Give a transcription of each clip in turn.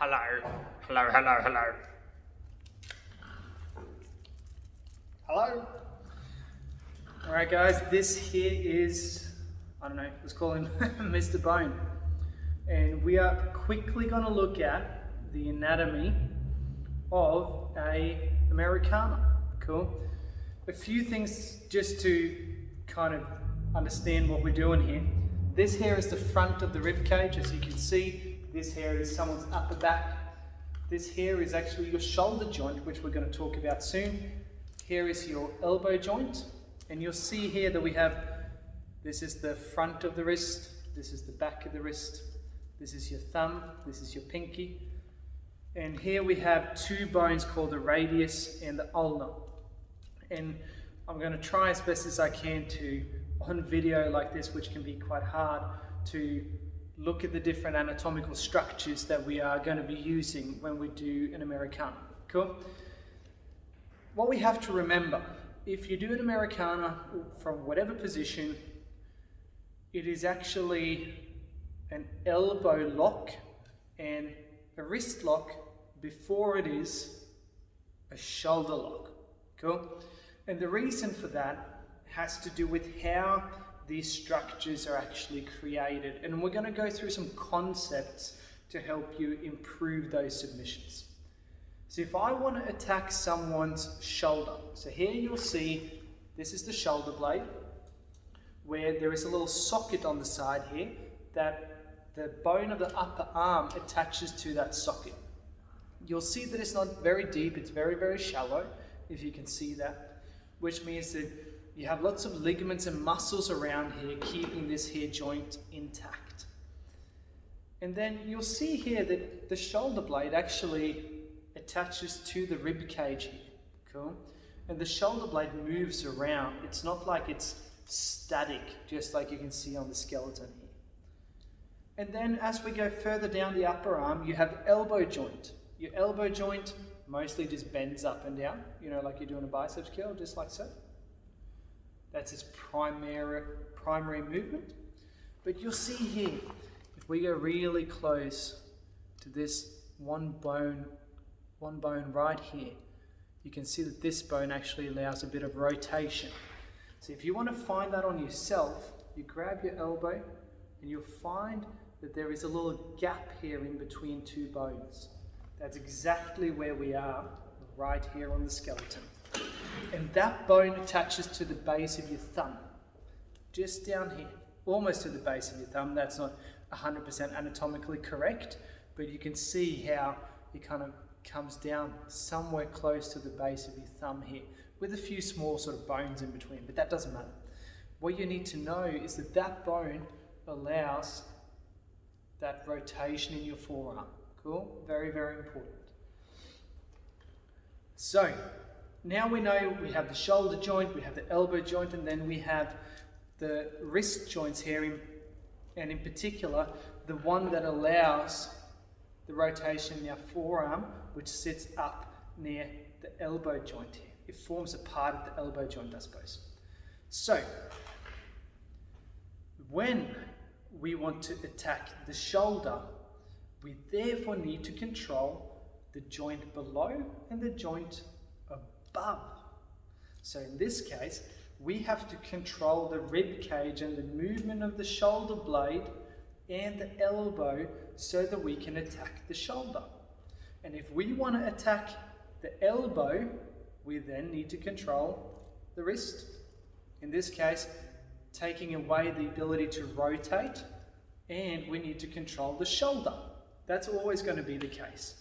Hello, hello, hello, hello. Hello. All right, guys, this here is, I don't know, let's call him Mr. Bone. And we are quickly going to look at the anatomy of a Americana. Cool. A few things just to kind of understand what we're doing here. This here is the front of the rib cage, as you can see. This here is someone's upper back. This here is actually your shoulder joint, which we're going to talk about soon. Here is your elbow joint. And you'll see here that we have, this is the front of the wrist, this is the back of the wrist, this is your thumb, this is your pinky. And here we have two bones called the radius and the ulnar. And I'm going to try as best as I can to, on video like this, which can be quite hard, to look at the different anatomical structures that we are going to be using when we do an Americana. Cool? What we have to remember, if you do an Americana from whatever position, it is actually an elbow lock and a wrist lock before it is a shoulder lock. Cool? And the reason for that has to do with how these structures are actually created. And we're going to go through some concepts to help you improve those submissions. So if I want to attack someone's shoulder, so here you'll see this is the shoulder blade, where there is a little socket on the side here that the bone of the upper arm attaches to that socket. You'll see that it's not very deep, it's very, very shallow, if you can see that, which means that you have lots of ligaments and muscles around here keeping this here joint intact. And then you'll see here that the shoulder blade actually attaches to the rib cage here. Cool? And the shoulder blade moves around. It's not like it's static, just like you can see on the skeleton here. And then as we go further down the upper arm, you have the elbow joint. Your elbow joint mostly just bends up and down, you know, like you're doing a biceps curl, just like so. That's its primary movement. But you'll see here, if we go really close to this one bone right here, you can see that this bone actually allows a bit of rotation. So if you want to find that on yourself, you grab your elbow and you'll find that there is a little gap here in between two bones. That's exactly where we are, right here on the skeleton. And that bone attaches to the base of your thumb, just down here, almost to the base of your thumb. That's not 100% anatomically correct, but you can see how it kind of comes down somewhere close to the base of your thumb here, with a few small sort of bones in between, but that doesn't matter. What you need to know is that that bone allows that rotation in your forearm. Cool? Very, very important. So, now we know we have the shoulder joint, we have the elbow joint, and then we have the wrist joints here, and in particular, the one that allows the rotation in our forearm, which sits up near the elbow joint here. It forms a part of the elbow joint, I suppose. So, when we want to attack the shoulder, we therefore need to control the joint below and the joint above. So in this case, we have to control the rib cage and the movement of the shoulder blade and the elbow so that we can attack the shoulder. And if we want to attack the elbow, we then need to control the wrist. In this case, taking away the ability to rotate, and we need to control the shoulder. That's always going to be the case.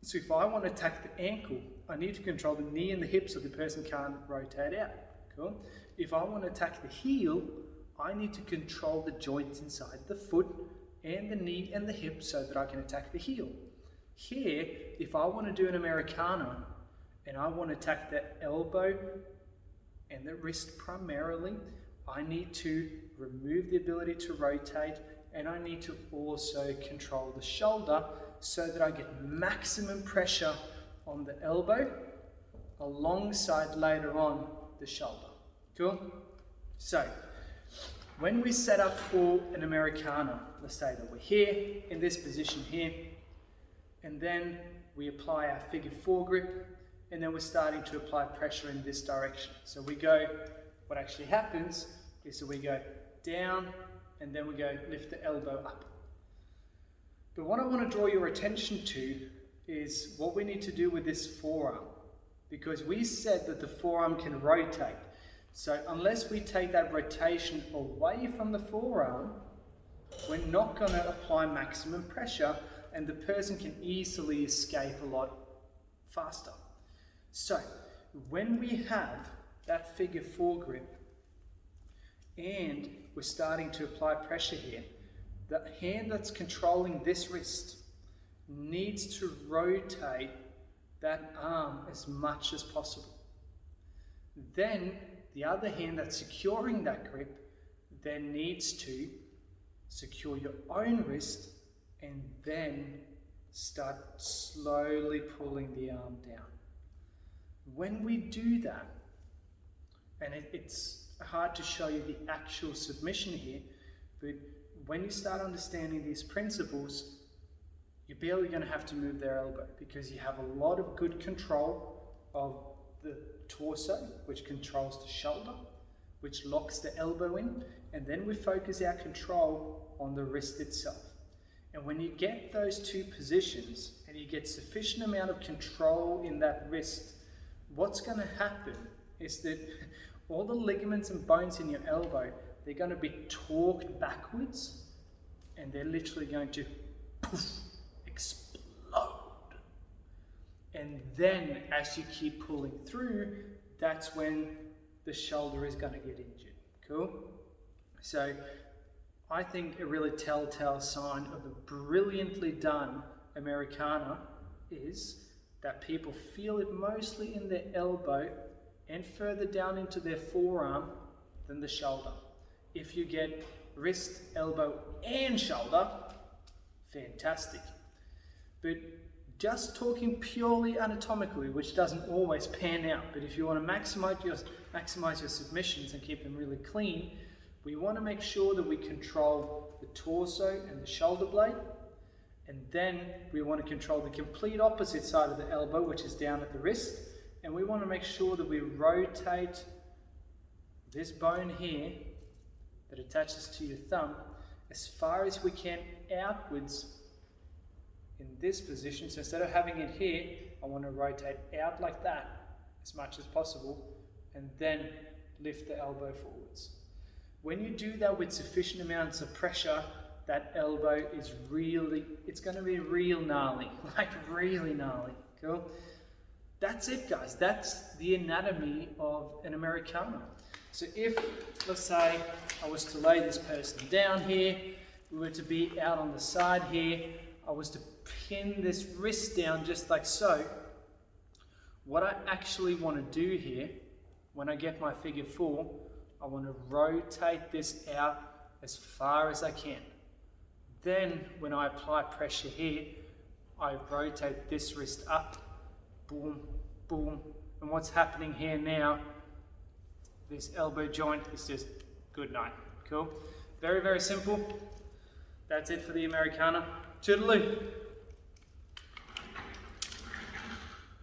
So if I want to attack the ankle, I need to control the knee and the hip so the person can't rotate out. Cool? If I want to attack the heel, I need to control the joints inside the foot and the knee and the hip so that I can attack the heel. Here, if I want to do an Americana and I want to attack the elbow and the wrist primarily, I need to remove the ability to rotate, and I need to also control the shoulder so that I get maximum pressure on the elbow alongside later on the shoulder. Cool? So, when we set up for an Americana, let's say that we're here in this position here, and then we apply our figure 4 grip, and then we're starting to apply pressure in this direction. So we go, what actually happens is that we go down, and then we go lift the elbow up. But what I want to draw your attention to is what we need to do with this forearm, because we said that the forearm can rotate. So unless we take that rotation away from the forearm, we're not going to apply maximum pressure, and the person can easily escape a lot faster. So when we have that figure 4 grip and we're starting to apply pressure here, the hand that's controlling this wrist needs to rotate that arm as much as possible. Then the other hand that's securing that grip then needs to secure your own wrist and then start slowly pulling the arm down. When we do that, and it's hard to show you the actual submission here, but when you start understanding these principles, you're barely going to have to move their elbow, because you have a lot of good control of the torso, which controls the shoulder, which locks the elbow in, and then we focus our control on the wrist itself. And when you get those two positions and you get sufficient amount of control in that wrist, what's going to happen is that all the ligaments and bones in your elbow, they're going to be torqued backwards, and they're literally going to poof, explode. And then as you keep pulling through, that's when the shoulder is going to get injured. Cool? So I think a really telltale sign of a brilliantly done Americana is that people feel it mostly in their elbow and further down into their forearm than the shoulder. If you get wrist, elbow, and shoulder, fantastic. But just talking purely anatomically, which doesn't always pan out, but if you want to maximize your submissions and keep them really clean, we want to make sure that we control the torso and the shoulder blade, and then we want to control the complete opposite side of the elbow, which is down at the wrist, and we want to make sure that we rotate this bone here that attaches to your thumb as far as we can outwards in this position. So instead of having it here, I want to rotate out like that as much as possible, and then lift the elbow forwards. When you do that with sufficient amounts of pressure, that elbow is really, it's going to be real gnarly, like really gnarly. Cool? That's it, guys. That's the anatomy of an Americana. So if, let's say, I was to lay this person down here, we were to be out on the side here, I was to pin this wrist down just like so, what I actually want to do here, when I get my figure 4, I want to rotate this out as far as I can. Then when I apply pressure here, I rotate this wrist up, boom, boom, and what's happening here now, this elbow joint is just good night. Cool? Very, very simple. That's it for the Americana. Toodaloo.